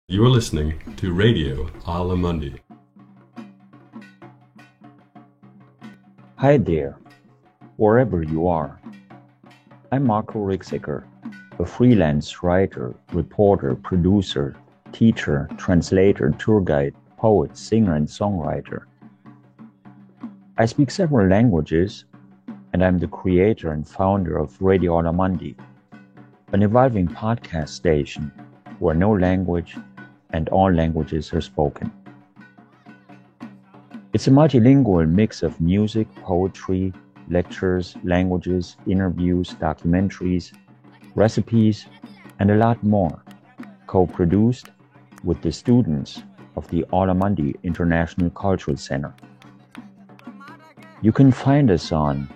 You are listening to Radio Alamundi. Hi there, wherever you are. I'm Marco Rixiger, a freelance writer, reporter, producer, teacher, translator, tour guide, poet, singer, and songwriter. I speak several languages, and I'm the creator and founder of Radio Alamundi, an evolving podcast station where no language and all languages are spoken. It's a multilingual mix of music, poetry, lectures, languages, interviews, documentaries, recipes, and a lot more, co-produced with the students of the Alamundi International Cultural Center. You can find us on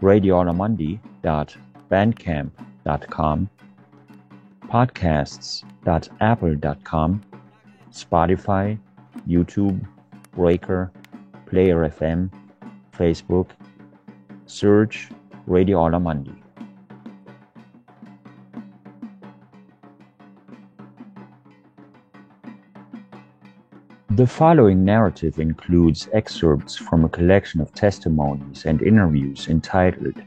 radioalamundi.bandcamp.com, podcasts.apple.com, Spotify, YouTube, Breaker, Player FM, Facebook. Search Radio Alamundi. The following narrative includes excerpts from a collection of testimonies and interviews entitled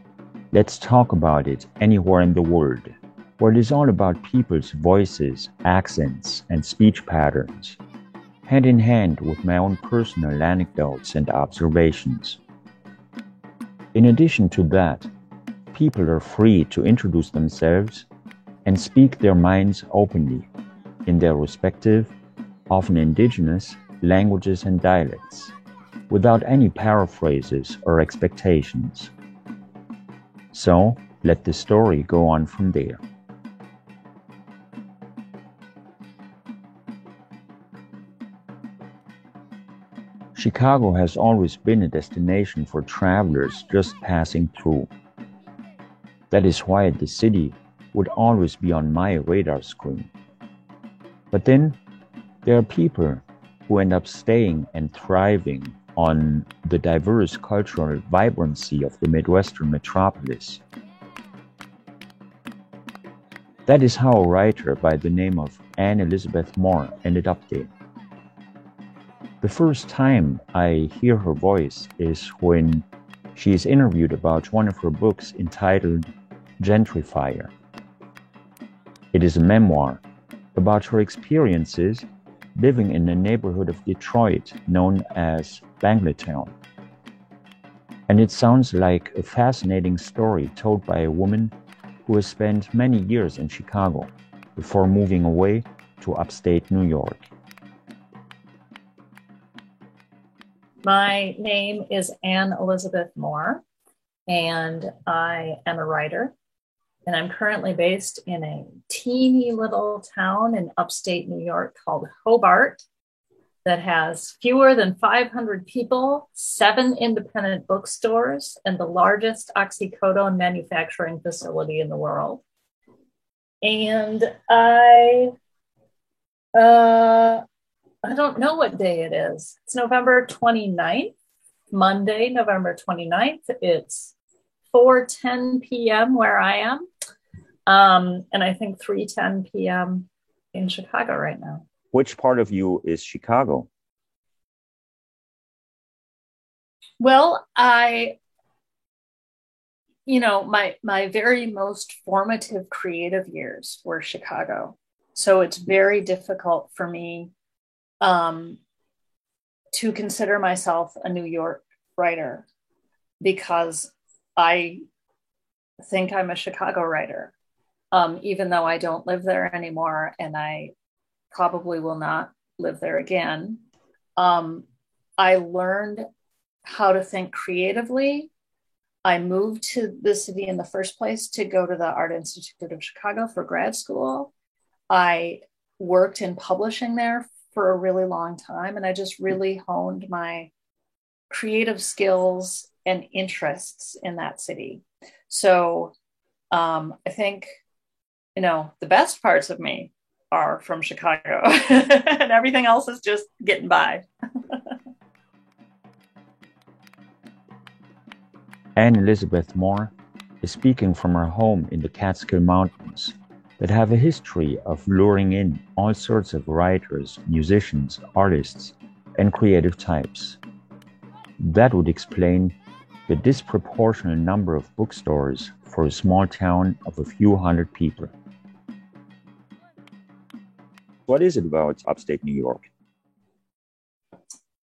Let's Talk About It Anywhere in the World, where it is all about people's voices, accents, and speech patterns, hand in hand with my own personal anecdotes and observations. In addition to that, people are free to introduce themselves and speak their minds openly in their respective, often indigenous, languages and dialects, without any paraphrases or expectations. So, let the story go on from there. Chicago has always been a destination for travelers just passing through. That is why the city would always be on my radar screen. But then, there are people who end up staying and thriving on the diverse cultural vibrancy of the Midwestern metropolis. That is how a writer by the name of Anne Elizabeth Moore ended up there. The first time I hear her voice is when she is interviewed about one of her books entitled Gentrifier. It is a memoir about her experiences living in a neighborhood of Detroit known as Banglatown. And it sounds like a fascinating story told by a woman who has spent many years in Chicago before moving away to upstate New York. My name is Anne Elizabeth Moore, and I am a writer. And I'm currently based in a teeny little town in upstate New York called Hobart that has fewer than 500 people, 7 independent bookstores, and the largest oxycodone manufacturing facility in the world. And I don't know what day it is. It's November 29th, Monday, November 29th. It's 4:10 p.m. where I am. And I think 3:10 p.m. in Chicago right now. Which part of you is Chicago? Well, my very most formative creative years were Chicago. So it's very difficult for me to consider myself a New York writer because I think I'm a Chicago writer, even though I don't live there anymore and I probably will not live there again. I learned how to think creatively. I moved to the city in the first place to go to the Art Institute of Chicago for grad school. I worked in publishing there for a really long time, and I just really honed my creative skills and interests in that city. So I think, the best parts of me are from Chicago and everything else is just getting by. Anne Elizabeth Moore is speaking from her home in the Catskill Mountains, that have a history of luring in all sorts of writers, musicians, artists, and creative types. That would explain the disproportionate number of bookstores for a small town of a few hundred people. What is it about upstate New York?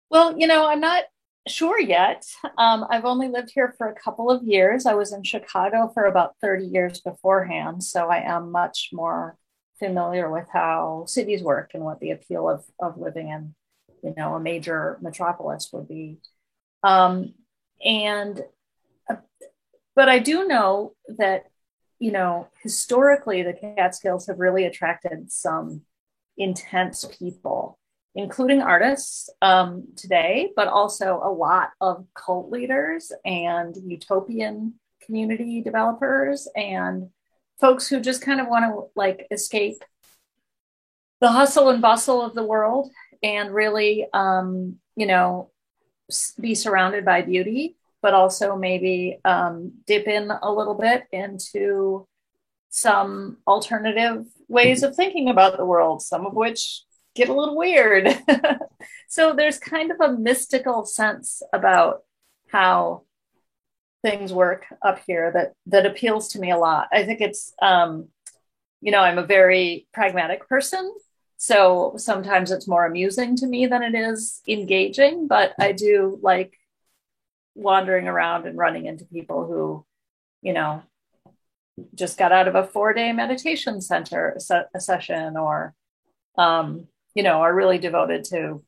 Well, I'm not sure yet. I've only lived here for a couple of years. I was in Chicago for about 30 years beforehand, so I am much more familiar with how cities work and what the appeal of living in, a major metropolis would be. But I do know that, historically, the Catskills have really attracted some intense people, including artists today, but also a lot of cult leaders and utopian community developers and folks who just kind of want to escape the hustle and bustle of the world and really, be surrounded by beauty, but also maybe dip in a little bit into some alternative ways of thinking about the world, some of which get a little weird. So there's kind of a mystical sense about how things work up here that appeals to me a lot. I think it's, I'm a very pragmatic person. So sometimes it's more amusing to me than it is engaging, but I do like wandering around and running into people who, just got out of a 4-day meditation center session or, are really devoted to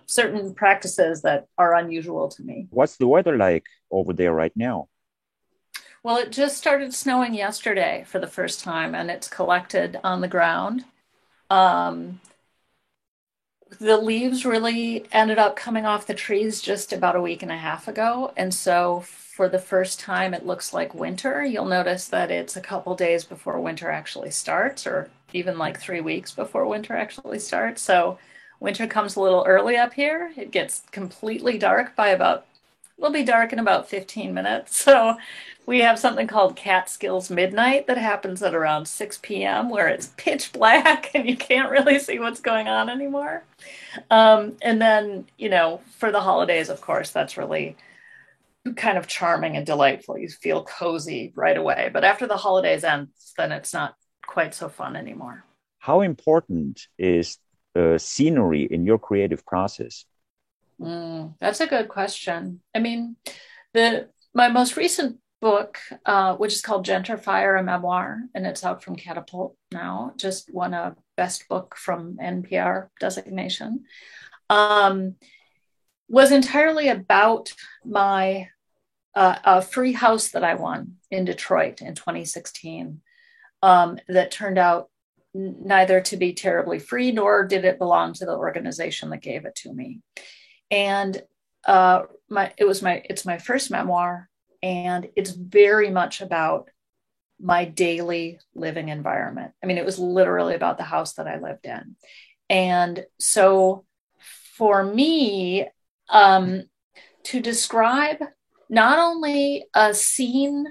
certain practices that are unusual to me. What's the weather like over there right now? Well, it just started snowing yesterday for the first time, and it's collected on the ground. The leaves really ended up coming off the trees just about a week and a half ago. And so for the first time, it looks like winter. You'll notice that it's a couple days before winter actually starts, or even like 3 weeks before winter actually starts. So winter comes a little early up here. It gets completely dark will be dark in about 15 minutes. So we have something called Catskills Midnight that happens at around 6 p.m. where it's pitch black and you can't really see what's going on anymore. And then, for the holidays, of course, that's really kind of charming and delightful. You feel cozy right away. But after the holidays end, then it's not quite so fun anymore. How important is scenery in your creative process? That's a good question. I mean, my most recent book, which is called Gentrifier, a memoir, and it's out from Catapult now, just won a Best Book from NPR designation, was entirely about my a free house that I won in Detroit in 2016 that turned out neither to be terribly free, nor did it belong to the organization that gave it to me. And it's my first memoir, and it's very much about my daily living environment. I mean, it was literally about the house that I lived in. And so for me, to describe not only a scene,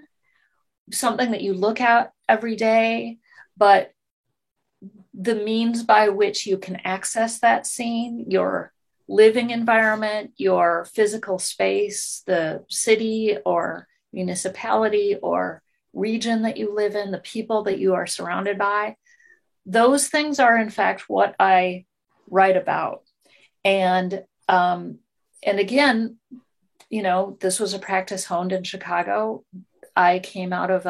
something that you look at every day, but the means by which you can access that scene, your living environment, your physical space, the city or municipality or region that you live in, the people that you are surrounded by, those things are in fact what I write about. And again, this was a practice honed in Chicago. I came out of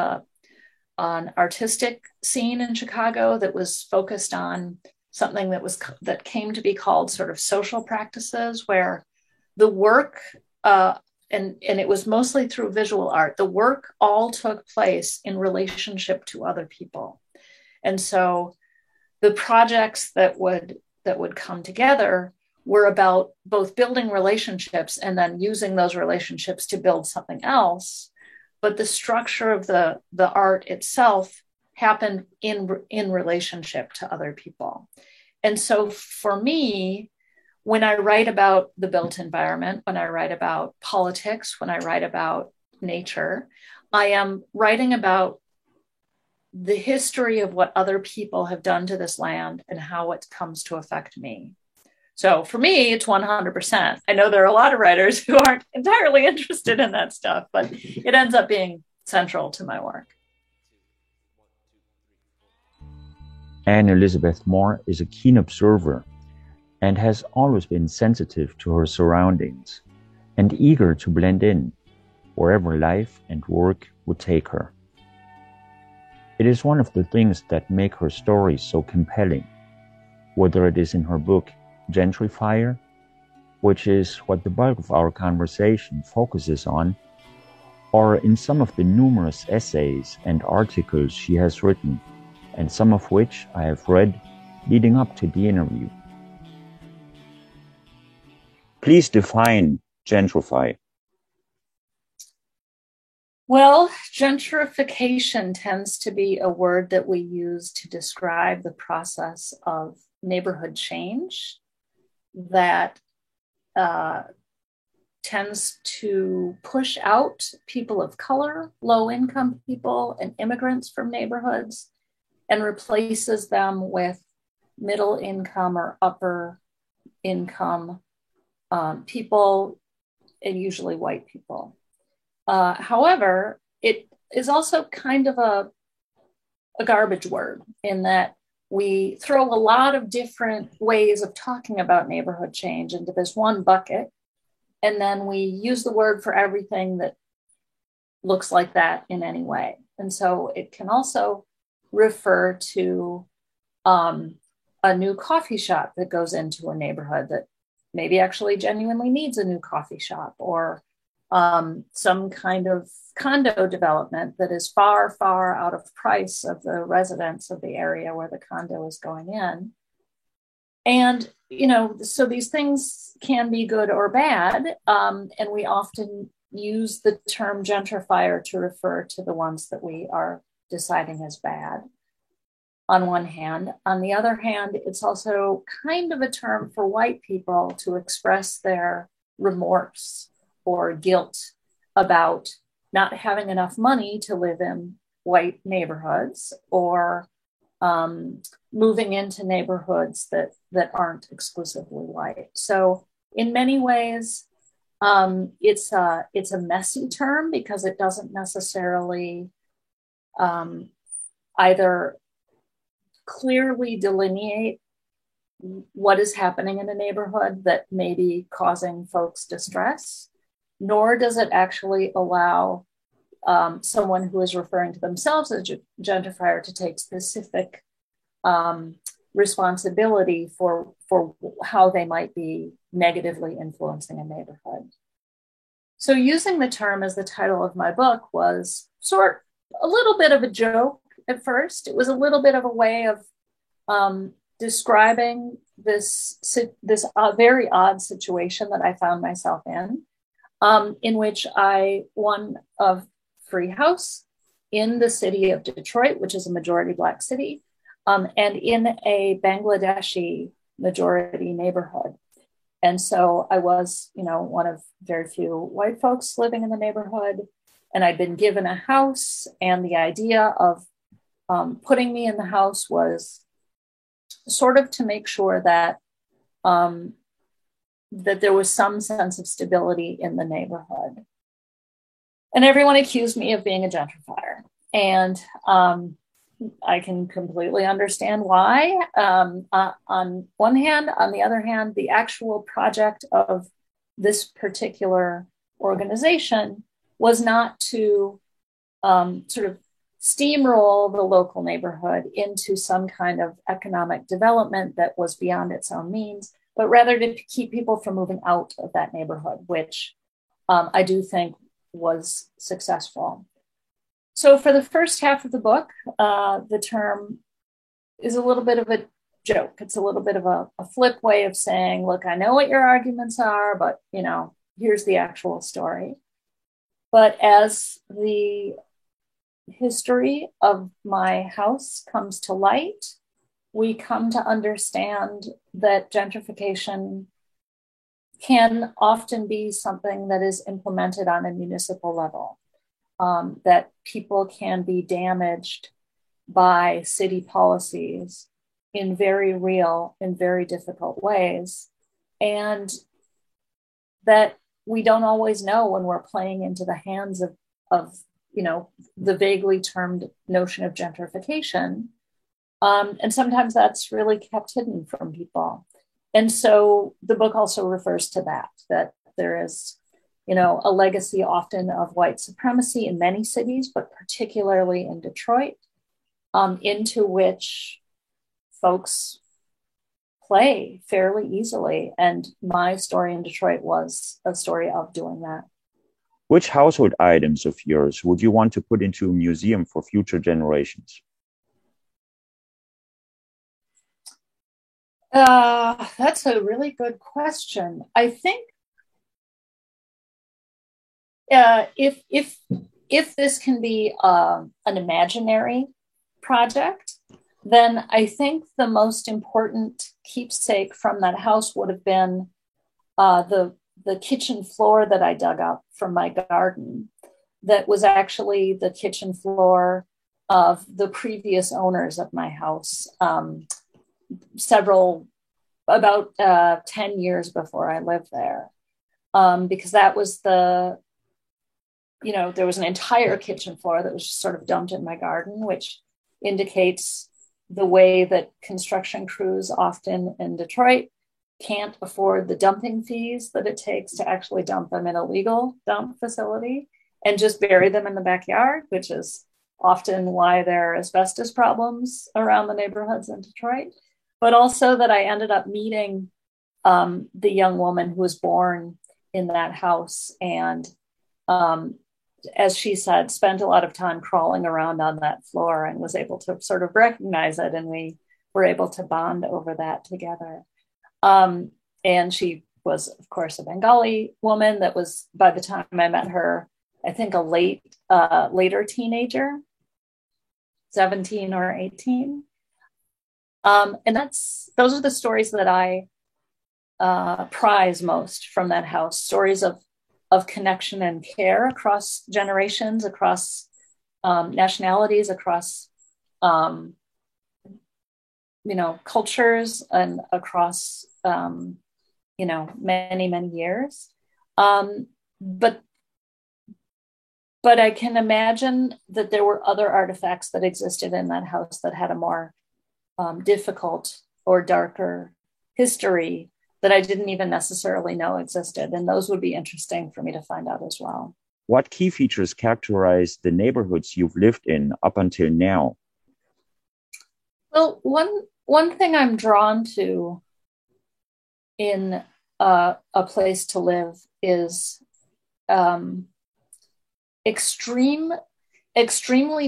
an artistic scene in Chicago that was focused on something that came to be called sort of social practices, where the work and it was mostly through visual art. The work all took place in relationship to other people, and so the projects that would come together were about both building relationships and then using those relationships to build something else. But the structure of the art itself happened in relationship to other people. And so for me, when I write about the built environment, when I write about politics, when I write about nature, I am writing about the history of what other people have done to this land and how it comes to affect me. So for me, it's 100%. I know there are a lot of writers who aren't entirely interested in that stuff, but it ends up being central to my work. Anne Elizabeth Moore is a keen observer and has always been sensitive to her surroundings and eager to blend in wherever life and work would take her. It is one of the things that make her stories so compelling, whether it is in her book Gentrifier, which is what the bulk of our conversation focuses on, or in some of the numerous essays and articles she has written, and some of which I have read leading up to the interview. Please define gentrify. Well, gentrification tends to be a word that we use to describe the process of neighborhood change that tends to push out people of color, low-income people, and immigrants from neighborhoods, and replaces them with middle income or upper income people, and usually white people. However, it is also kind of a garbage word in that we throw a lot of different ways of talking about neighborhood change into this one bucket, and then we use the word for everything that looks like that in any way. And so it can also refer to a new coffee shop that goes into a neighborhood that maybe actually genuinely needs a new coffee shop, or some kind of condo development that is far, far out of price of the residents of the area where the condo is going in. And, so these things can be good or bad. And we often use the term gentrifier to refer to the ones that we are deciding as bad on one hand. On the other hand, it's also kind of a term for white people to express their remorse or guilt about not having enough money to live in white neighborhoods, or moving into neighborhoods that aren't exclusively white. So in many ways, it's a messy term because it doesn't necessarily either clearly delineate what is happening in a neighborhood that may be causing folks distress, nor does it actually allow someone who is referring to themselves as a gentrifier to take specific responsibility for how they might be negatively influencing a neighborhood. So using the term as the title of my book was a little bit of a joke at first. It was a little bit of a way of describing this very odd situation that I found myself in which I won a free house in the city of Detroit, which is a majority Black city, and in a Bangladeshi majority neighborhood. And so I was, one of very few white folks living in the neighborhood, and I'd been given a house, and the idea of putting me in the house was sort of to make sure that that there was some sense of stability in the neighborhood. And everyone accused me of being a gentrifier. And I can completely understand why. On one hand, on the other hand, the actual project of this particular organization was not to sort of steamroll the local neighborhood into some kind of economic development that was beyond its own means, but rather to keep people from moving out of that neighborhood, which I do think was successful. So for the first half of the book, the term is a little bit of a joke. It's a little bit of a flip way of saying, look, I know what your arguments are, but here's the actual story. But as the history of my house comes to light, we come to understand that gentrification can often be something that is implemented on a municipal level, that people can be damaged by city policies in very real and very difficult ways. And that we don't always know when we're playing into the hands of the vaguely termed notion of gentrification. And sometimes that's really kept hidden from people. And so the book also refers to that there is, a legacy often of white supremacy in many cities, but particularly in Detroit, into which folks play fairly easily. And my story in Detroit was a story of doing that. Which household items of yours would you want to put into a museum for future generations? That's a really good question. I think if this can be an imaginary project, then I think the most important keepsake from that house would have been the kitchen floor that I dug up from my garden. That was actually the kitchen floor of the previous owners of my house. About 10 years before I lived there, because that was there was an entire kitchen floor that was just sort of dumped in my garden, which indicates the way that construction crews often in Detroit can't afford the dumping fees that it takes to actually dump them in a legal dump facility and just bury them in the backyard, which is often why there are asbestos problems around the neighborhoods in Detroit. But also that I ended up meeting the young woman who was born in that house. And as she said, spent a lot of time crawling around on that floor and was able to sort of recognize it. And we were able to bond over that together. And she was, of course, a Bengali woman that was, by the time I met her, I think a later teenager, 17 or 18. And those are the stories that I prize most from that house. Stories of connection and care across generations, across nationalities, across cultures, and across many years. But I can imagine that there were other artifacts that existed in that house that had a more difficult or darker history that I didn't even necessarily know existed. And those would be interesting for me to find out as well. What key features characterize the neighborhoods you've lived in up until now? Well, one thing I'm drawn to in a place to live is extremely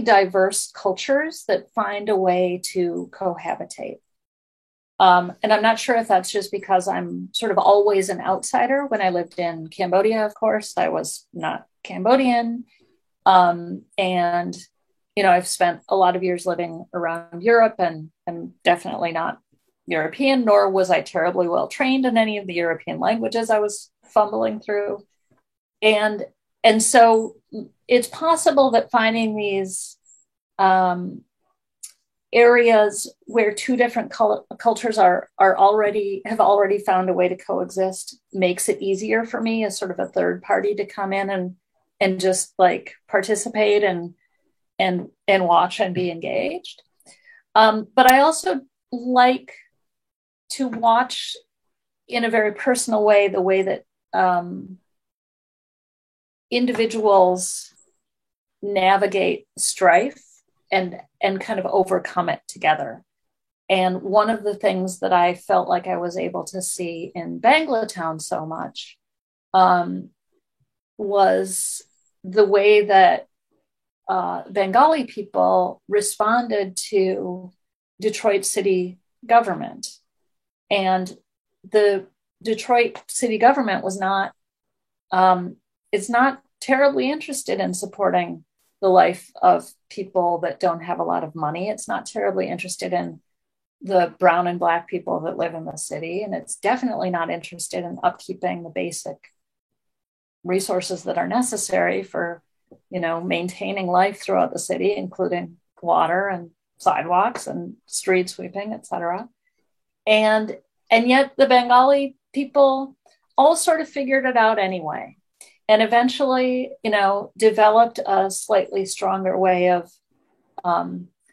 diverse cultures that find a way to cohabitate. And I'm not sure if that's just because I'm sort of always an outsider. When I lived in Cambodia, of course, I was not Cambodian. And, I've spent a lot of years living around Europe, and I'm definitely not European, nor was I terribly well trained in any of the European languages I was fumbling through. And so it's possible that finding these areas where two different cultures have already found a way to coexist makes it easier for me as sort of a third party to come in and just like participate and watch and be engaged. But I also like to watch in a very personal way the way that individuals navigate strife and kind of overcome it together. And one of the things that I felt like I was able to see in Banglatown so much was the way that Bengali people responded to Detroit city government. And the Detroit city government was not, it's not terribly interested in supporting the life of people that don't have a lot of money. It's not terribly interested in the brown and Black people that live in the city. And it's definitely not interested in upkeeping the basic resources that are necessary for, maintaining life throughout the city, including water sidewalks and street sweeping, etc. And yet the Bengali people all sort of figured it out anyway, and eventually, developed a slightly stronger way of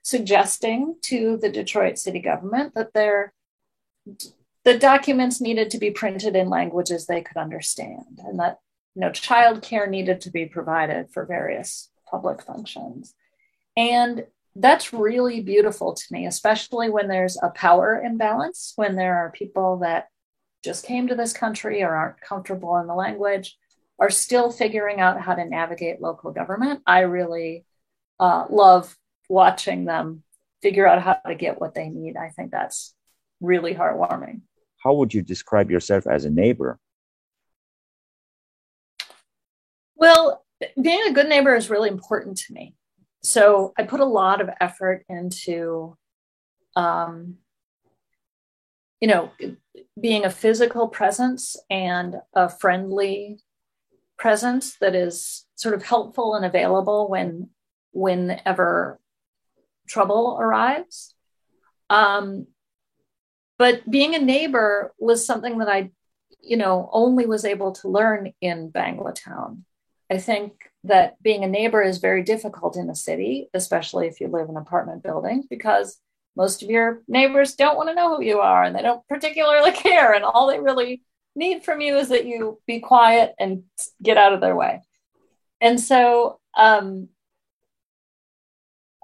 suggesting to the Detroit city government that the documents needed to be printed in languages they could understand, and that childcare needed to be provided for various public functions. And that's really beautiful to me, especially when there's a power imbalance, when there are people that just came to this country or aren't comfortable in the language, are still figuring out how to navigate local government. I really love watching them figure out how to get what they need. I think that's really heartwarming. How would you describe yourself as a neighbor? Well, being a good neighbor is really important to me. So I put a lot of effort into, being a physical presence and a friendly presence that is sort of helpful and available whenever trouble arrives. But being a neighbor was something that I, only was able to learn in Banglatown. I think that being a neighbor is very difficult in a city, especially if you live in apartment buildings, because most of your neighbors don't want to know who you are and they don't particularly care. And all they really need from you is that you be quiet and get out of their way. And so,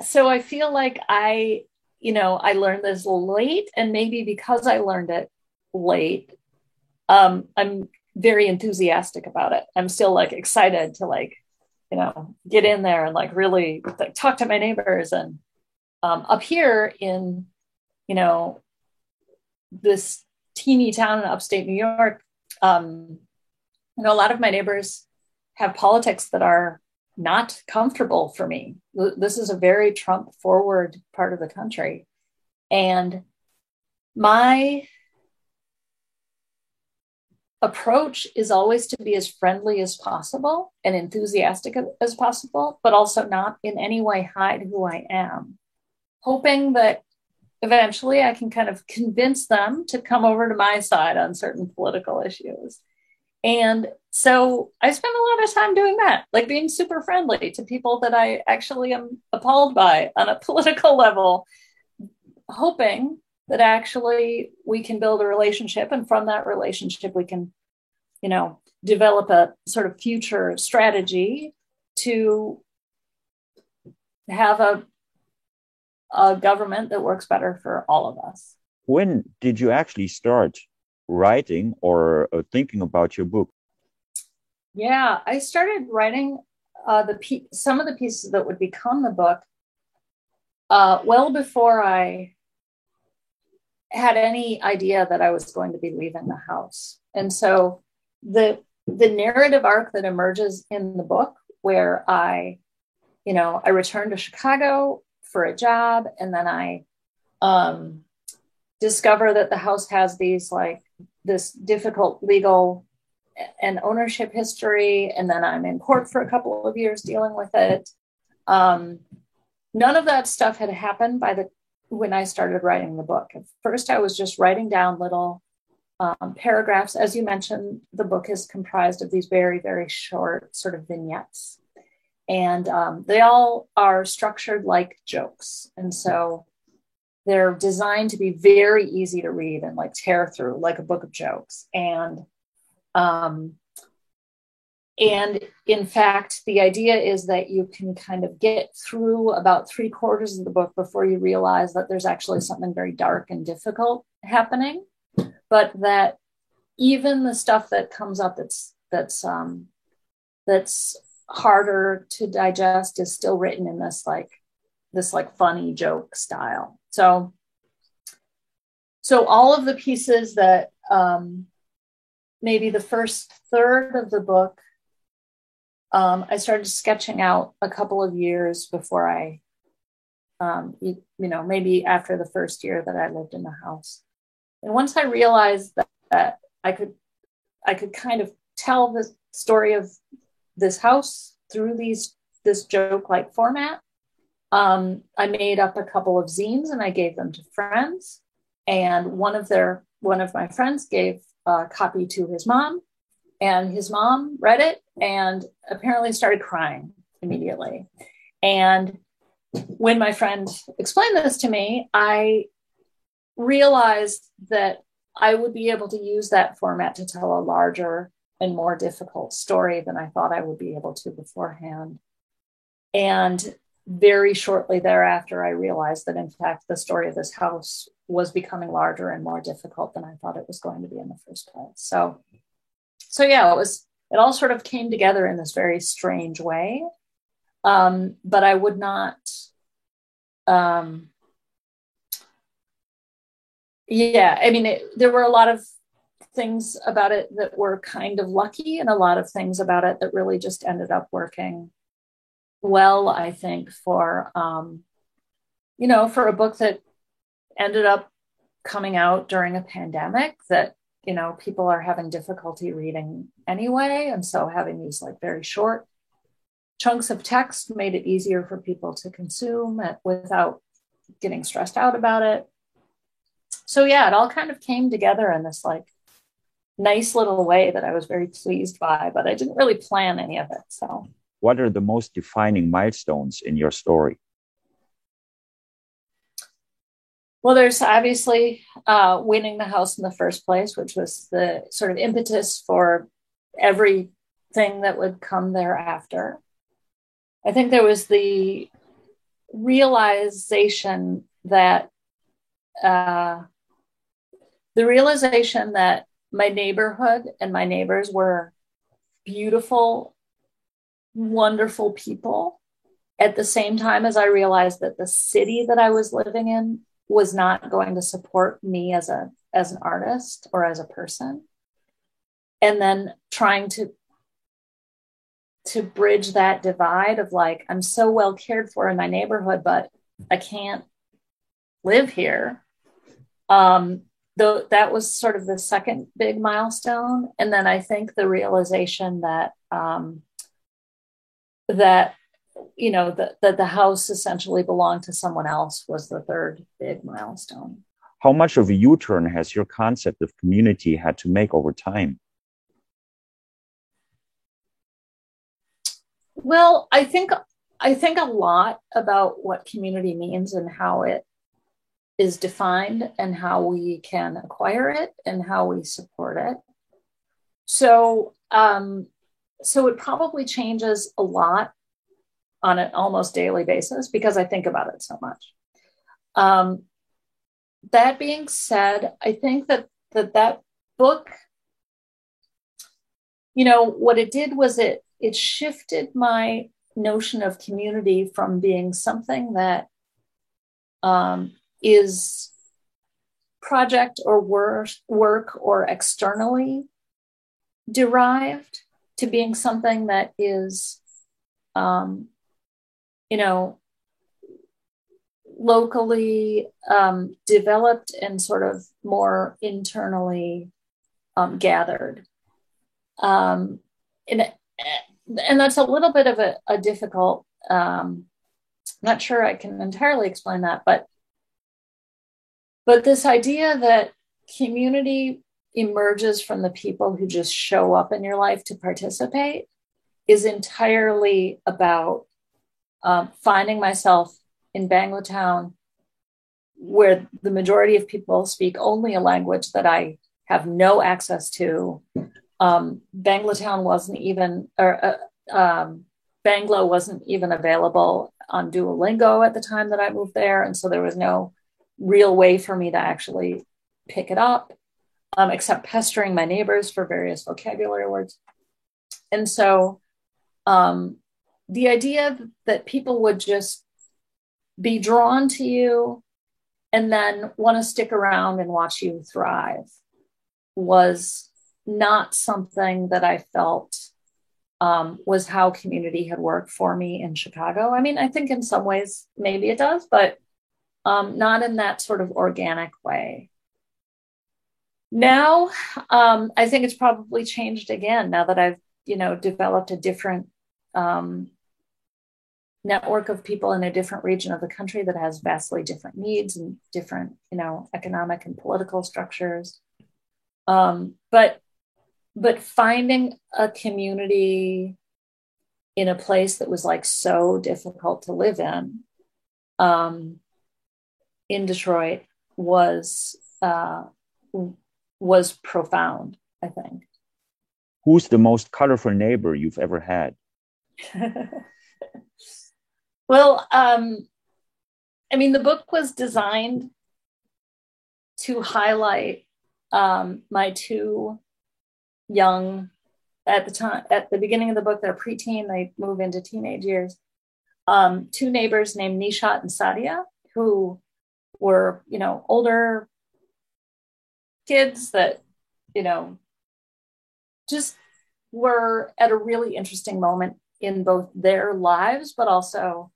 so I feel like I learned this late, and maybe because I learned it late, I'm very enthusiastic about it. I'm still excited to get in there and really talk to my neighbors. And up here in, this teeny town in upstate New York, a lot of my neighbors have politics that are not comfortable for me. This is a very Trump forward part of the country. And my approach is always to be as friendly as possible and enthusiastic as possible, but also not in any way hide who I am, hoping that eventually I can kind of convince them to come over to my side on certain political issues. And so I spend a lot of time doing that, being super friendly to people that I actually am appalled by on a political level, hoping that actually we can build a relationship. And from that relationship, we can, develop a sort of future strategy to have a government that works better for all of us. When did you actually start writing or thinking about your book? Yeah, I started writing some of the pieces that would become the book well before I had any idea that I was going to be leaving the house. And so the narrative arc that emerges in the book, where I returned to Chicago for a job, and then I discover that the house has this difficult legal and ownership history, and then I'm in court for a couple of years dealing with it. None of that stuff had happened when I started writing the book. At first, I was just writing down little paragraphs. As you mentioned, the book is comprised of these very, very short sort of vignettes. And they all are structured like jokes. And so they're designed to be very easy to read and tear through like a book of jokes. And in fact, the idea is that you can kind of get through about 3/4 of the book before you realize that there's actually something very dark and difficult happening, but that even the stuff that comes up that's harder to digest is still written in this funny joke style. So all of the pieces that maybe the first third of the book, I started sketching out a couple of years before I, maybe after the first year that I lived in the house. And once I realized that I could kind of tell the story of this house through this joke-like format, I made up a couple of zines and I gave them to friends. And one of my friends gave a copy to his mom, and his mom read it and apparently started crying immediately. And when my friend explained this to me, I realized that I would be able to use that format to tell a larger and more difficult story than I thought I would be able to beforehand. And very shortly thereafter, I realized that, in fact, the story of this house was becoming larger and more difficult than I thought it was going to be in the first place. So yeah, it all sort of came together in this very strange way. But I would not, yeah, I mean, there were a lot of things about it that were kind of lucky, and a lot of things about it that really just ended up working well, I think, for a book that ended up coming out during a pandemic that, people are having difficulty reading anyway. And so having these like very short chunks of text made it easier for people to consume it without getting stressed out about it. So yeah, it all kind of came together in this like nice little way that I was very pleased by, but I didn't really plan any of it. So what are the most defining milestones in your story? Well, there's obviously winning the house in the first place, which was the sort of impetus for everything that would come thereafter. I think there was the realization that my neighborhood and my neighbors were beautiful, wonderful people, at the same time as I realized that the city that I was living in was not going to support me as an artist or as a person. And then trying to bridge that divide of like, I'm so well cared for in my neighborhood, but I can't live here. Though that was sort of the second big milestone. And then I think the realization that that the house essentially belonged to someone else was the third big milestone. How much of a U-turn has your concept of community had to make over time? Well, I think a lot about what community means and how it is defined and how we can acquire it and how we support it. So it probably changes a lot on an almost daily basis because I think about it so much. That being said, I think that book, what it did was it shifted my notion of community from being something that is project or work or externally derived to being something that is locally developed and sort of more internally gathered. And that's a little bit of a difficult, I'm not sure I can entirely explain that, but this idea that community emerges from the people who just show up in your life to participate is entirely about finding myself in Banglatown, where the majority of people speak only a language that I have no access to. Banglatown wasn't even, Banglo wasn't even available on Duolingo at the time that I moved there. And so there was no real way for me to actually pick it up, except pestering my neighbors for various vocabulary words. And so the idea that people would just be drawn to you and then want to stick around and watch you thrive was not something that I felt was how community had worked for me in Chicago. I mean, I think in some ways maybe it does, but not in that sort of organic way. Now, I think it's probably changed again now that I've, developed a different network of people in a different region of the country that has vastly different needs and different, economic and political structures. But finding a community in a place that was like so difficult to live in Detroit was profound, I think. Who's the most colorful neighbor you've ever had? Well, the book was designed to highlight my two young, at the beginning of the book, they're preteen, they move into teenage years. Two neighbors named Nishat and Sadia, who were, older kids that, just were at a really interesting moment in both their lives, but also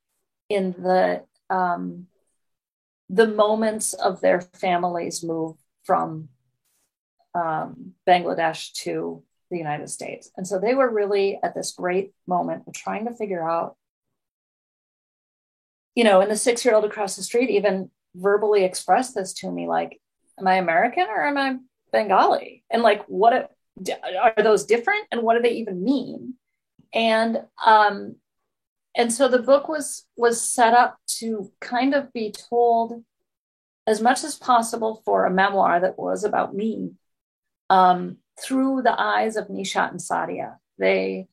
in the moments of their families move from Bangladesh to the United States. And so they were really at this great moment of trying to figure out, and the 6-year-old across the street even verbally expressed this to me, like, am I American or am I Bengali? And like, what are those different? And what do they even mean? And so the book was set up to kind of be told as much as possible for a memoir that was about me, through the eyes of Nishat and Sadia. They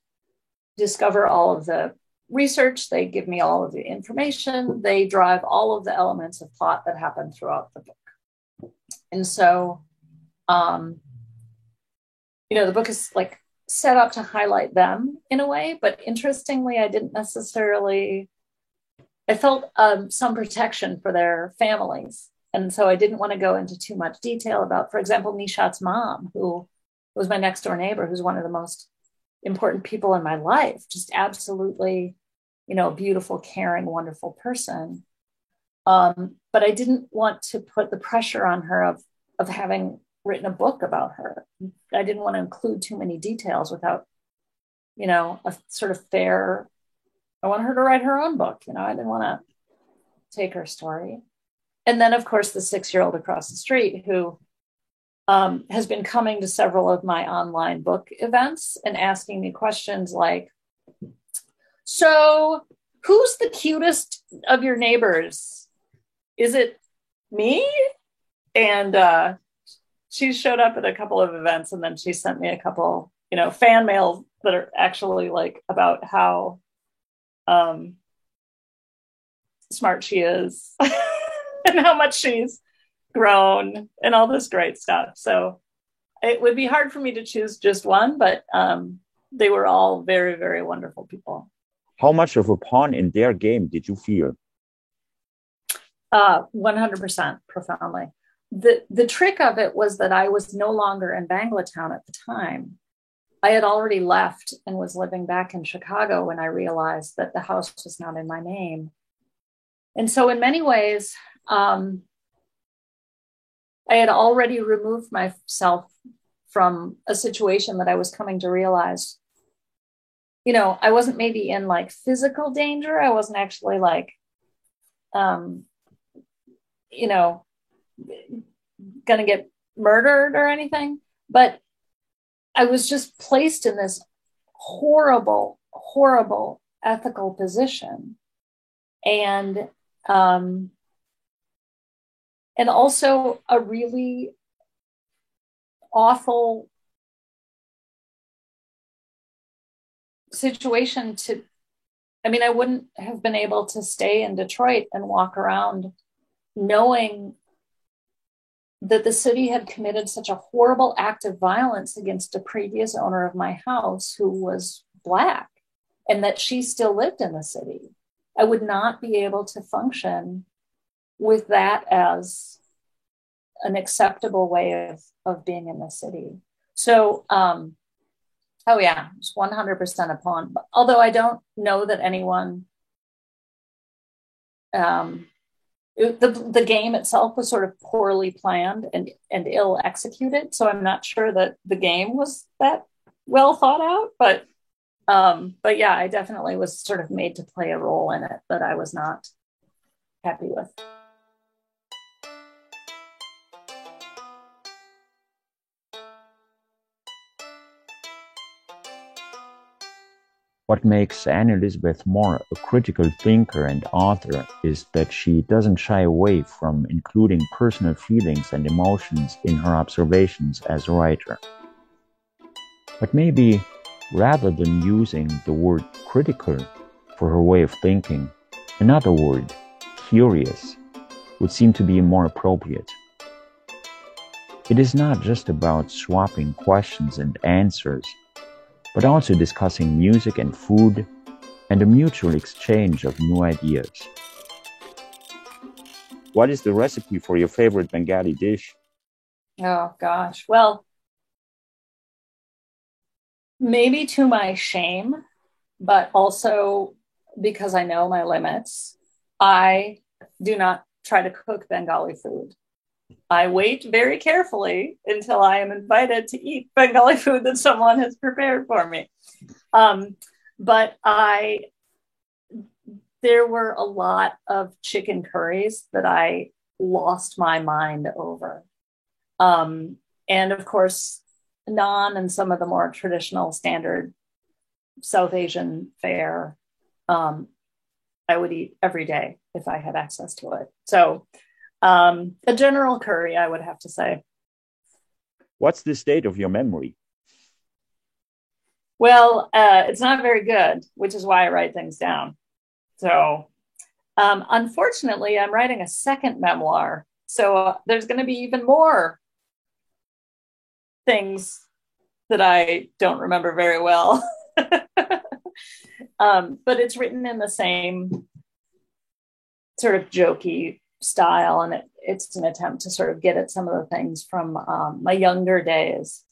discover all of the research, they give me all of the information, they drive all of the elements of plot that happen throughout the book. And so, the book is like set up to highlight them in a way, but interestingly, I felt some protection for their families. And so I didn't want to go into too much detail about, for example, Nishat's mom, who was my next door neighbor, who's one of the most important people in my life, just absolutely, beautiful, caring, wonderful person. But I didn't want to put the pressure on her of having written a book about her. I didn't want to include too many details without, a sort of fair, I want her to write her own book. I didn't want to take her story. And then, of course, the 6-year-old across the street who has been coming to several of my online book events and asking me questions like, so who's the cutest of your neighbors? Is it me? And she showed up at a couple of events, and then she sent me a couple, fan mails that are actually like about how smart she is and how much she's grown and all this great stuff. So it would be hard for me to choose just one, but they were all very, very wonderful people. How much of a pawn in their game did you feel? 100% profoundly. The trick of it was that I was no longer in Banglatown at the time. I had already left and was living back in Chicago when I realized that the house was not in my name. And so in many ways, I had already removed myself from a situation that I was coming to realize, I wasn't maybe in like physical danger. I wasn't actually like, going to get murdered or anything, but I was just placed in this horrible, horrible ethical position. And also a really awful situation I wouldn't have been able to stay in Detroit and walk around knowing that the city had committed such a horrible act of violence against a previous owner of my house who was Black, and that she still lived in the city. I would not be able to function with that as an acceptable way of being in the city. So, it's 100% a pawn. Although I don't know that anyone, the game itself was sort of poorly planned and ill executed. So I'm not sure that the game was that well thought out, but But yeah, I definitely was sort of made to play a role in it that I was not happy with. What makes Anne Elizabeth Moore a critical thinker and author is that she doesn't shy away from including personal feelings and emotions in her observations as a writer. But maybe rather than using the word critical for her way of thinking, another word, curious, would seem to be more appropriate. It is not just about swapping questions and answers, but also discussing music and food and a mutual exchange of new ideas. What is the recipe for your favorite Bengali dish? Oh gosh. Well, maybe to my shame, but also because I know my limits, I do not try to cook Bengali food. I wait very carefully until I am invited to eat Bengali food that someone has prepared for me. But there were a lot of chicken curries that I lost my mind over. And of course, naan and some of the more traditional standard South Asian fare, I would eat every day if I had access to it. So a general curry, I would have to say. What's the state of your memory? Well, it's not very good, which is why I write things down. So unfortunately, I'm writing a second memoir. So there's going to be even more things that I don't remember very well. But it's written in the same sort of jokey style, and it's an attempt to sort of get at some of the things from my younger days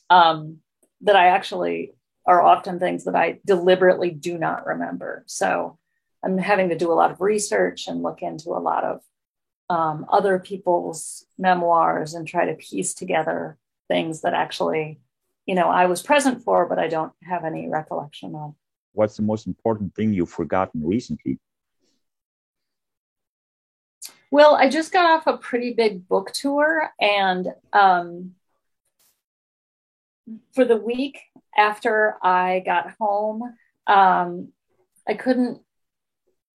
that I actually are often things that I deliberately do not remember. So I'm having to do a lot of research and look into a lot of other people's memoirs and try to piece together things that actually, I was present for, but I don't have any recollection of. What's the most important thing you've forgotten recently? Well, I just got off a pretty big book tour, and for the week after I got home, I couldn't,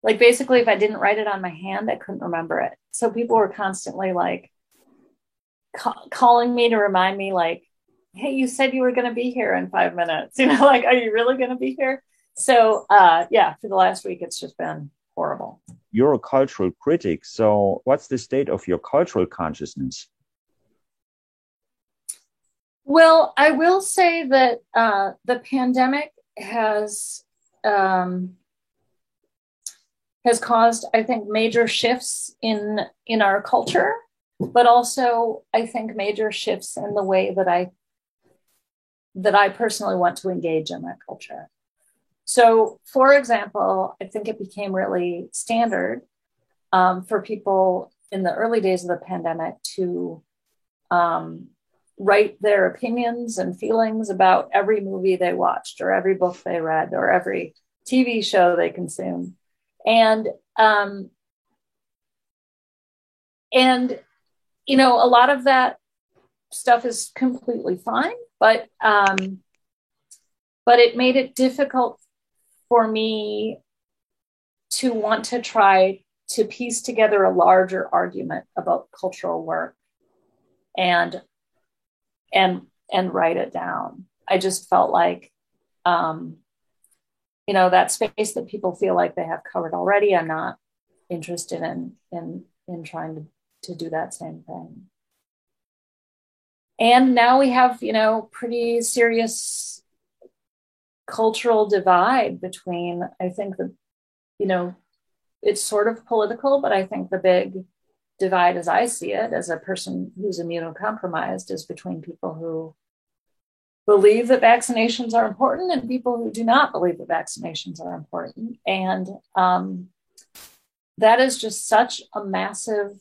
basically, if I didn't write it on my hand, I couldn't remember it. So people were constantly calling me to remind me, hey, you said you were going to be here in 5 minutes. Are you really going to be here? So yeah, for the last week, it's just been horrible. You're a cultural critic. So what's the state of your cultural consciousness? Well, I will say that the pandemic has caused, I think, major shifts in our culture, but also I think major shifts in the way that I personally want to engage in that culture. So, for example, I think it became really standard for people in the early days of the pandemic to write their opinions and feelings about every movie they watched or every book they read or every TV show they consumed. And a lot of that stuff is completely fine, but it made it difficult for me to want to try to piece together a larger argument about cultural work and write it down. I just felt like, that space that people feel like they have covered already, I'm not interested in trying to do that same thing. And now we have, pretty serious cultural divide between, I think it's sort of political, but I think the big divide as I see it as a person who's immunocompromised is between people who believe that vaccinations are important and people who do not believe that vaccinations are important. And that is just such a massive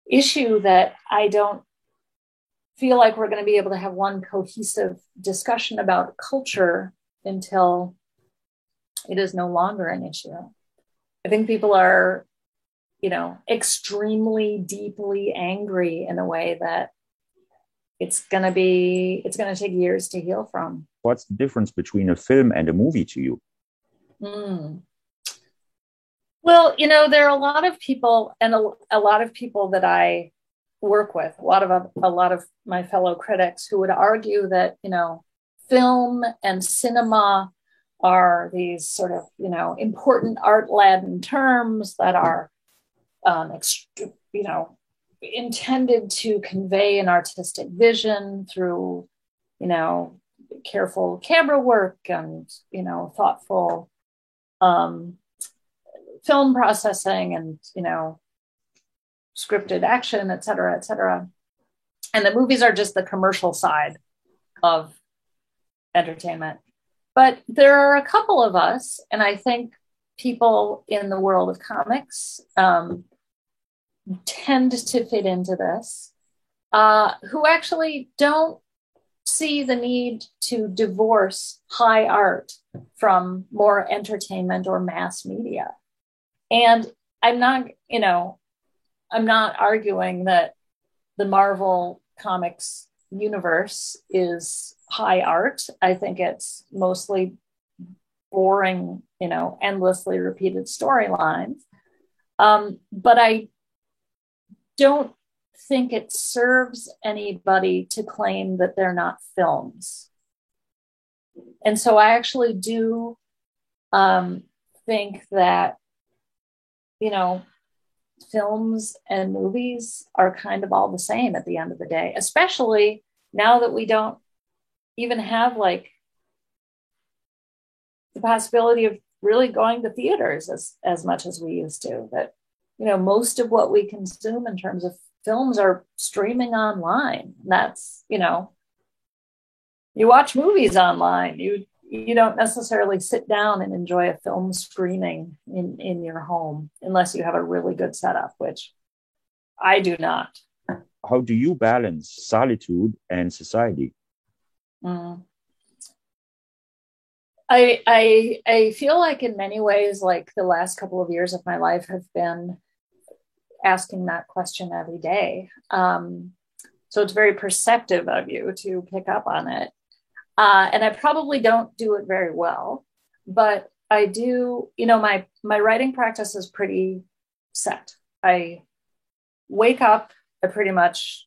issue that I don't feel like we're going to be able to have one cohesive discussion about culture until it is no longer an issue. I think people are, extremely deeply angry in a way that it's going to take years to heal from. What's the difference between a film and a movie to you? Well, there are a lot of people, and a lot of people that I work with, a lot of my fellow critics who would argue that, film and cinema are these sort of, important art-laden terms that are, intended to convey an artistic vision through, careful camera work and, thoughtful film processing and, scripted action, et cetera, et cetera. And the movies are just the commercial side of entertainment. But there are a couple of us, and I think people in the world of comics tend to fit into this, who actually don't see the need to divorce high art from more entertainment or mass media. And I'm not arguing that the Marvel Comics universe is high art. I think it's mostly boring, endlessly repeated storylines. But I don't think it serves anybody to claim that they're not films. And so I actually do think that, films and movies are kind of all the same at the end of the day, especially now that we don't even have like the possibility of really going to theaters as much as we used to. That, most of what we consume in terms of films are streaming online. That's, you watch movies online. You don't necessarily sit down and enjoy a film screening in your home unless you have a really good setup, which I do not. How do you balance solitude and society? I feel like in many ways, like the last couple of years of my life have been asking that question every day. So it's very perceptive of you to pick up on it. And I probably don't do it very well, but I do, my writing practice is pretty set. I wake up, I pretty much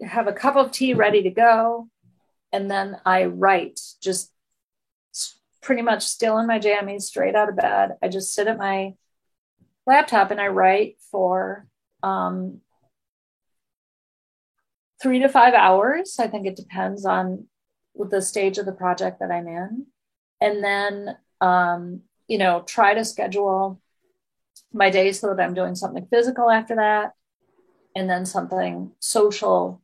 have a cup of tea ready to go. And then I write, just pretty much still in my jammies, straight out of bed. I just sit at my laptop and I write for 3 to 5 hours. I think it depends on the stage of the project that I'm in. And then, try to schedule my day so that I'm doing something physical after that, and then something social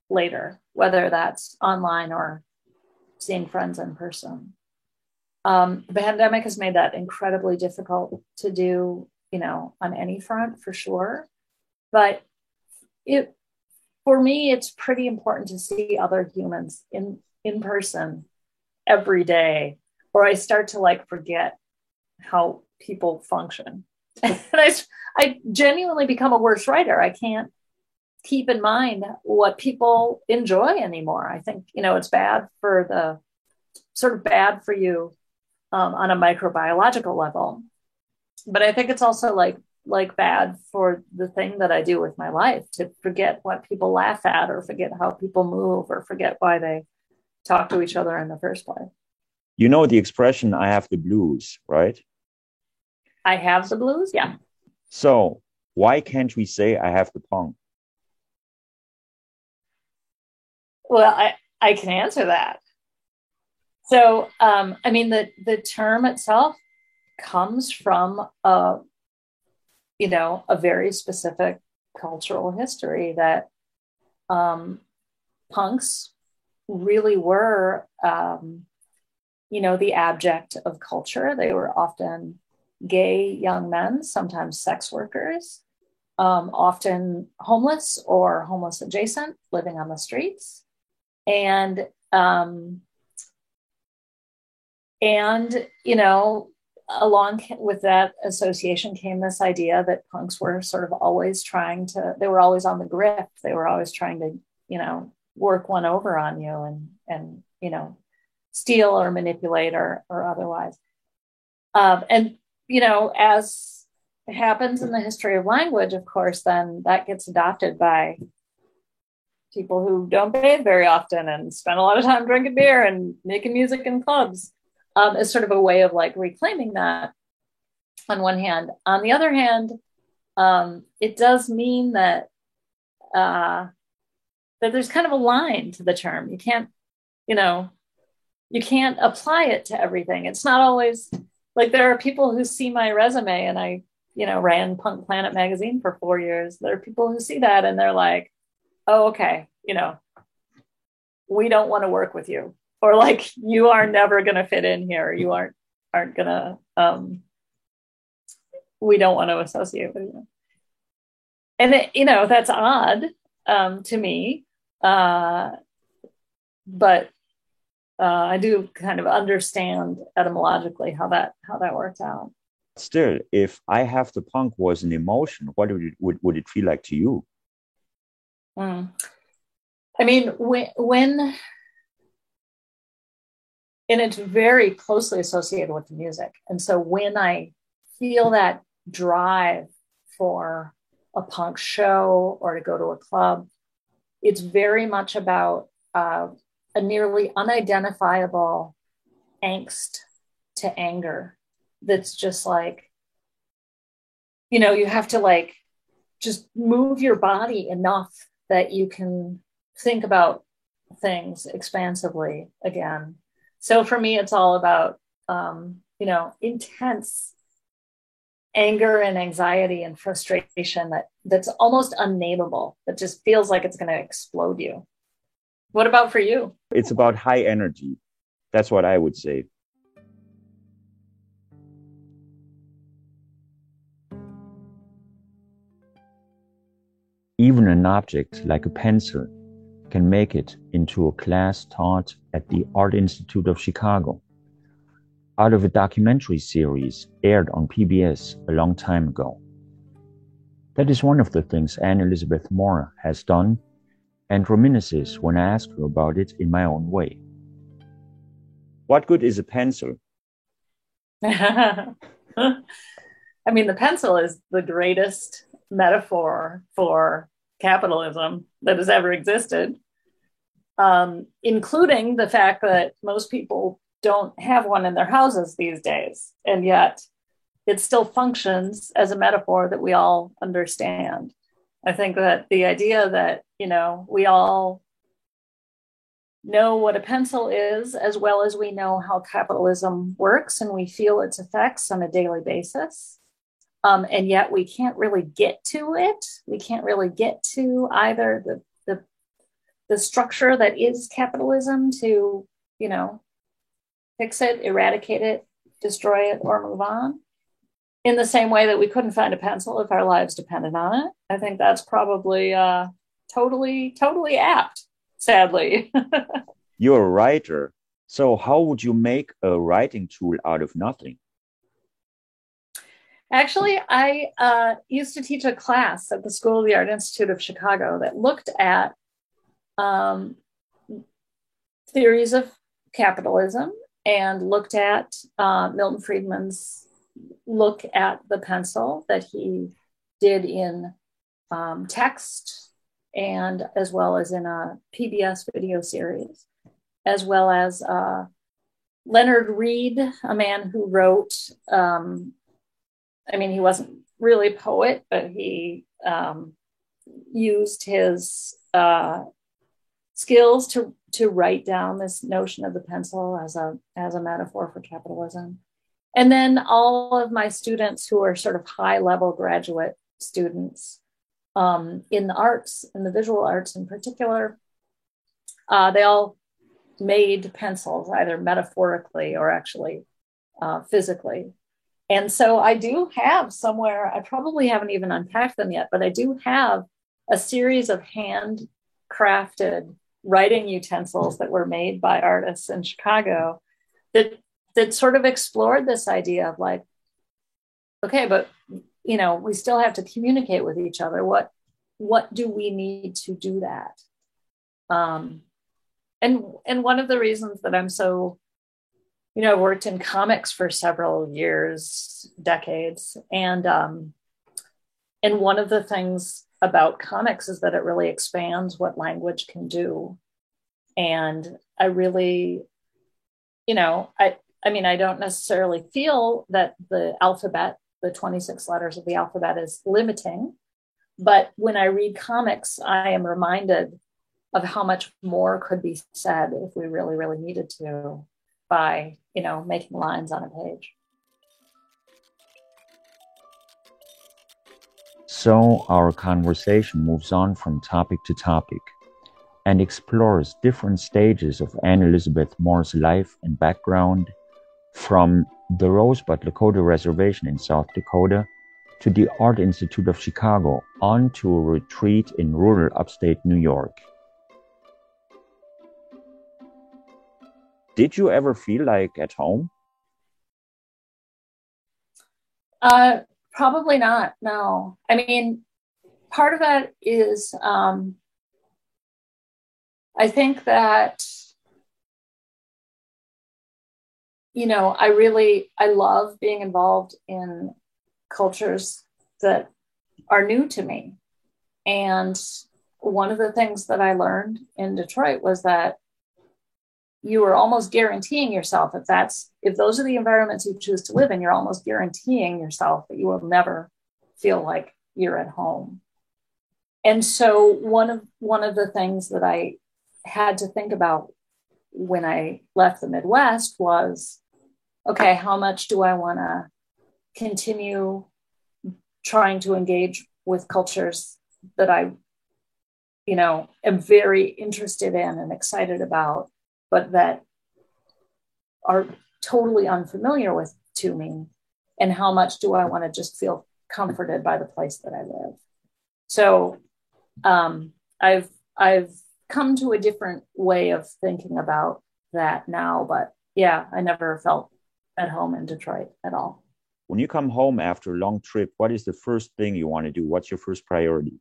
later, whether that's online or seeing friends in person. The pandemic has made that incredibly difficult to do, on any front for sure. But for me, it's pretty important to see other humans in person every day, or I start to forget how people function. And I genuinely become a worse writer. I can't keep in mind what people enjoy anymore. I think, it's bad for you on a microbiological level. But I think it's also like bad for the thing that I do with my life, to forget what people laugh at, or forget how people move, or forget why they talk to each other in the first place. You know the expression, I have the blues, right? I have the blues? Yeah. So why can't we say I have the punk? Well, I can answer that. So, the term itself comes from a very specific cultural history that punks really were, the abject of culture. They were often gay young men, sometimes sex workers. often homeless or homeless adjacent, living on the streets. And, you know, along with that association came this idea that punks were sort of always they were always on the grip. They were always trying to, you know, work one over on you and, you know, steal or manipulate or otherwise. And, you know, as happens in the history of language, of course, then that gets adopted by people who don't bathe very often and spend a lot of time drinking beer and making music in clubs. As sort of a way of like reclaiming that on one hand. On the other hand, it does mean that there's kind of a line to the term. You can't, you know, you can't apply it to everything. It's not always like there are people who see my resume and I, you know, ran Punk Planet magazine for 4 years. There are people who see that and they're like, oh, okay, you know, we don't want to work with you. Or like, you are never going to fit in here. You aren't going to, we don't want to associate with you. And, you know, that's odd to me. But I do kind of understand etymologically how that works out. Still, if I have the punk was an emotion, what would it feel like to you? I mean, when and it's very closely associated with the music. And so when I feel that drive for a punk show or to go to a club, it's very much about a nearly unidentifiable angst to anger that's just like, you know, you have to like just move your body enough that you can think about things expansively again. So for me, it's all about, you know, intense anger and anxiety and frustration that's almost unnameable, that just feels like it's going to explode you. What about for you? It's about high energy. That's what I would say. Even an object like a pencil can make it into a class taught at the Art Institute of Chicago, out of a documentary series aired on PBS a long time ago. That is one of the things Anne Elizabeth Moore has done, and reminisces when I ask her about it in my own way. What good is a pencil? I mean, the pencil is the greatest metaphor for capitalism that has ever existed, including the fact that most people don't have one in their houses these days. And yet it still functions as a metaphor that we all understand. I think that the idea that, you know, we all know what a pencil is, as well as we know how capitalism works and we feel its effects on a daily basis. And yet we can't really get to it. We can't really get to either the structure that is capitalism to, you know, fix it, eradicate it, destroy it, or move on. In the same way that we couldn't find a pencil if our lives depended on it. I think that's probably totally apt, sadly. You're a writer. So how would you make a writing tool out of nothing? Actually, I used to teach a class at the School of the Art Institute of Chicago that looked at theories of capitalism and looked at Milton Friedman's look at the pencil that he did in text and as well as in a PBS video series, as well as Leonard Read, a man who wrote, I mean, he wasn't really a poet, but he used his skills to write down this notion of the pencil as a metaphor for capitalism. And then all of my students who are sort of high level graduate students in the arts, in the visual arts in particular, they all made pencils either metaphorically or actually physically. And so I do have somewhere, I probably haven't even unpacked them yet, but I do have a series of handcrafted writing utensils that were made by artists in Chicago that sort of explored this idea of like, okay, but we still have to communicate with each other. What do we need to do that? And one of the reasons that I'm so, I've worked in comics for several years, decades, and one of the things about comics is that it really expands what language can do. And I really, I don't necessarily feel that the alphabet, the 26 letters of the alphabet, is limiting. But when I read comics, I am reminded of how much more could be said if we really, really needed to by, making lines on a page. So our conversation moves on from topic to topic and explores different stages of Anne Elizabeth Moore's life and background, from the Rosebud Lakota Reservation in South Dakota to the Art Institute of Chicago, on to a retreat in rural upstate New York. Did you ever feel like at home? Probably not, no. I mean, part of that is, I think that, I love being involved in cultures that are new to me. And one of the things that I learned in Detroit was that you are almost guaranteeing yourself, if those are the environments you choose to live in, you're almost guaranteeing yourself that you will never feel like you're at home. And so one of the things that I had to think about when I left the Midwest was, okay, how much do I want to continue trying to engage with cultures that I, am very interested in and excited about, but that are totally unfamiliar with to me, and how much do I want to just feel comforted by the place that I live? So I've come to a different way of thinking about that now, but yeah, I never felt at home in Detroit at all. When you come home after a long trip, what is the first thing you want to do? What's your first priority?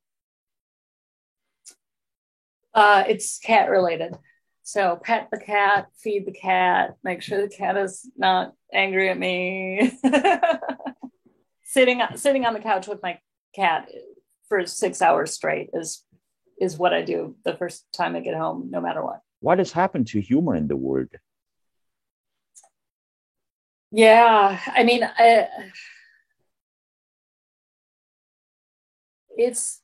It's cat related. So pet the cat, feed the cat, make sure the cat is not angry at me. Sitting on the couch with my cat for 6 hours straight is what I do the first time I get home, no matter what. What has happened to humor in the world? Yeah, I mean, it's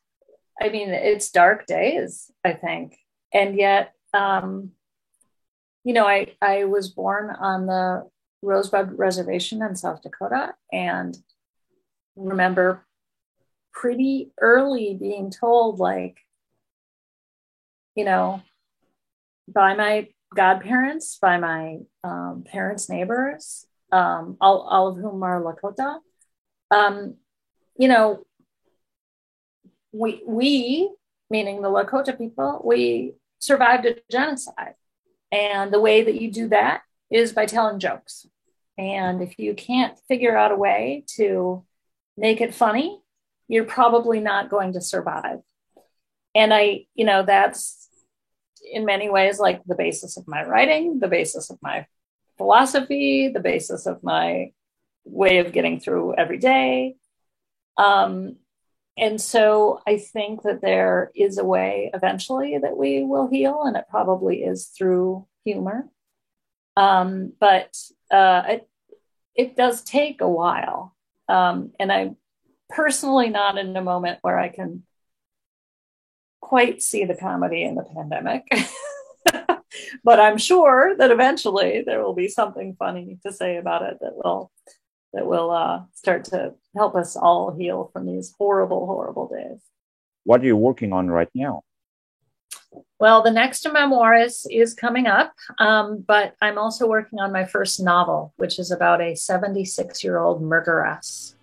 dark days, I think, and yet, I was born on the Rosebud Reservation in South Dakota, and remember pretty early being told, like, by my godparents, by my parents' neighbors, all of whom are Lakota, we, meaning the Lakota people, we survived a genocide. And the way that you do that is by telling jokes. And if you can't figure out a way to make it funny, you're probably not going to survive. And that's in many ways like the basis of my writing, the basis of my philosophy, the basis of my way of getting through every day. And so I think that there is a way eventually that we will heal, and it probably is through humor. But it does take a while. And I'm personally not in a moment where I can quite see the comedy in the pandemic. But I'm sure that eventually there will be something funny to say about it that will start to help us all heal from these horrible, horrible days. What are you working on right now? Well, the next memoir is coming up, but I'm also working on my first novel, which is about a 76-year-old murderess.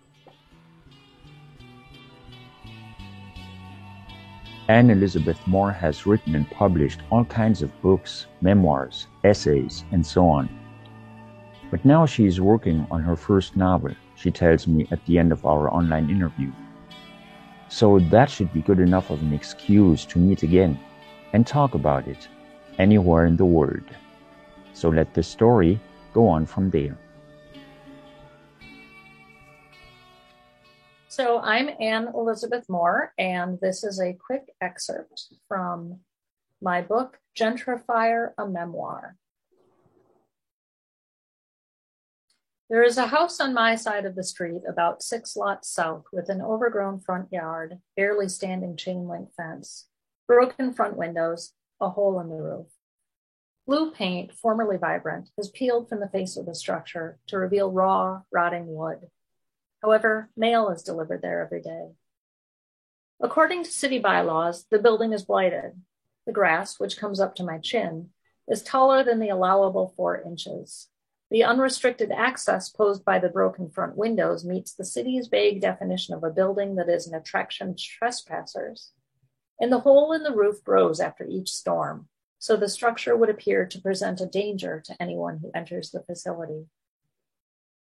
Anne Elizabeth Moore has written and published all kinds of books, memoirs, essays, and so on. But now she is working on her first novel, she tells me at the end of our online interview. So that should be good enough of an excuse to meet again and talk about it anywhere in the world. So let the story go on from there. So I'm Anne Elizabeth Moore, and this is a quick excerpt from my book, Gentrifier, a Memoir. There is a house on my side of the street about 6 lots south with an overgrown front yard, barely standing chain link fence, broken front windows, a hole in the roof. Blue paint, formerly vibrant, has peeled from the face of the structure to reveal raw, rotting wood. However, mail is delivered there every day. According to city bylaws, the building is blighted. The grass, which comes up to my chin, is taller than the allowable 4 inches. The unrestricted access posed by the broken front windows meets the city's vague definition of a building that is an attraction to trespassers. And the hole in the roof grows after each storm, so the structure would appear to present a danger to anyone who enters the facility.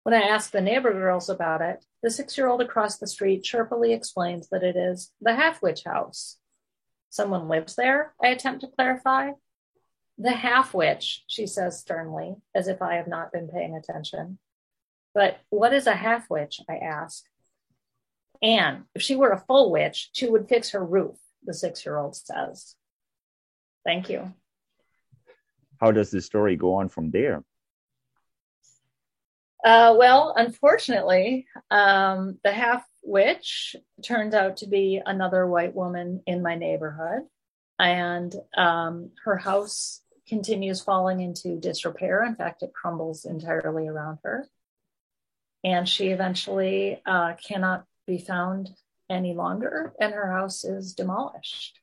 When I ask the neighbor girls about it, the 6-year-old across the street chirpily explains that it is the Half-Witch house. Someone lives there, I attempt to clarify. The Half-Witch, she says sternly, as if I have not been paying attention. But what is a half-witch, I ask. Anne, if she were a full witch, she would fix her roof, the 6-year-old says. Thank you. How does the story go on from there? Well, unfortunately, the half-witch turns out to be another white woman in my neighborhood, and her house continues falling into disrepair. In fact, it crumbles entirely around her, and she eventually cannot be found any longer, and her house is demolished.